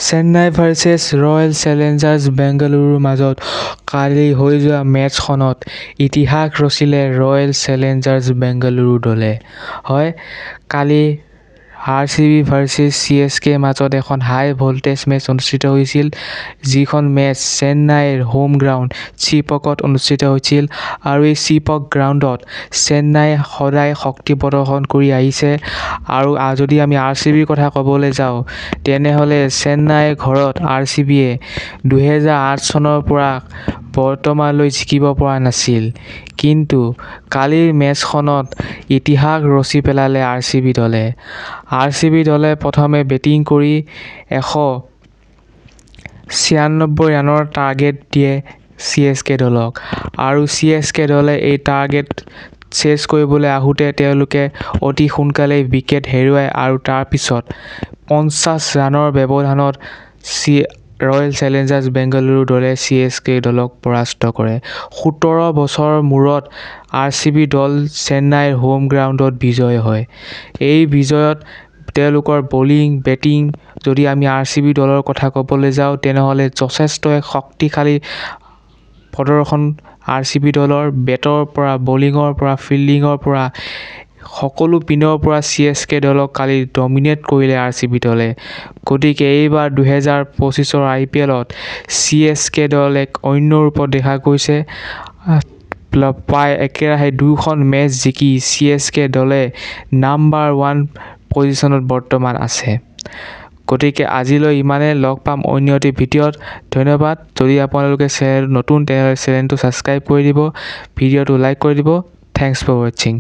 Chennai versus royal Challengers বেংগালুৰুৰ মাজত কালি হৈ যোৱা মেচখনত ইতিহাস ৰচিলে ৰয়েল চেলেঞ্জাৰ্ছ বেংগালুৰু দলে। হয়, কালি RCB ভাৰ্চেছ CSK মাজত এখন হাই ভল্টেজ মেচ অনুষ্ঠিত হৈছিল, যিখন মেচ চেন্নাইৰ হোম গ্ৰাউণ্ড চিপকত অনুষ্ঠিত হৈছিল। আৰু এই চিপক গ্ৰাউণ্ডত চেন্নাই সদায় শক্তি প্ৰদৰ্শন কৰি আহিছে। আৰু যদি আমি RCBৰ কথা ক'বলৈ যাওঁ, তেনেহ'লে চেন্নাইৰ ঘৰত RCBয়ে 2008 চনৰ পৰা বৰ্তমানলৈ জিকিব পৰা নাছিল। কিন্তু কালিৰ মেচখনত ইতিহাস ৰচি পেলালে RCB দলে। RCB দলে প্ৰথমে বেটিং কৰি 196 ৰানৰ টাৰ্গেট দিয়ে CSK দলক। আৰু CSK দলে এই টাৰ্গেট চেছ কৰিবলৈ আহোঁতে তেওঁলোকে অতি সোনকালেই উইকেট হেৰুৱায় আৰু তাৰ পিছত 50 ৰানৰ ব্যৱধানত ৰয়েল চেলেঞ্জাৰ্ছ বেংগালুৰু দলে CSK দলক পৰাস্ত কৰে। 17 বছৰৰ মূৰত RCB দল চেন্নাইৰ হোম গ্ৰাউণ্ডত বিজয় হয়। এই বিজয়ত তেওঁলোকৰ বলিং, বেটিং যদি আমি RCB দলৰ কথা ক'বলৈ যাওঁ, তেনেহ'লে যথেষ্ট এক শক্তিশালী প্ৰদৰ্শন RCB দলৰ। বেটৰ পৰা, বলিঙৰ পৰা, ফিল্ডিঙৰ পৰা সকলো পিনৰ পৰা CSK দলক কালি ডমিনেট কৰিলে RCB দলে। গতিকে এইবাৰ 2025ৰ IPLত CSK দল এক অন্য ৰূপত দেখা গৈছে। প্ৰায় একেৰাহে 2খন মেচ জিকি CSK দলে নাম্বাৰ 1 পজিশ্যনত বৰ্তমান আছে। গতিকে আজিলৈ ইমানে, লগ পাম অন্য এটি ভিডিঅ'ত। ধন্যবাদ। যদি আপোনালোকে নতুন তেনেহ'লে চেনেলটো ছাবস্ক্ৰাইব কৰি দিব, ভিডিঅ'টো লাইক কৰি দিব। থেংকছ ফৰ ৱাচিং।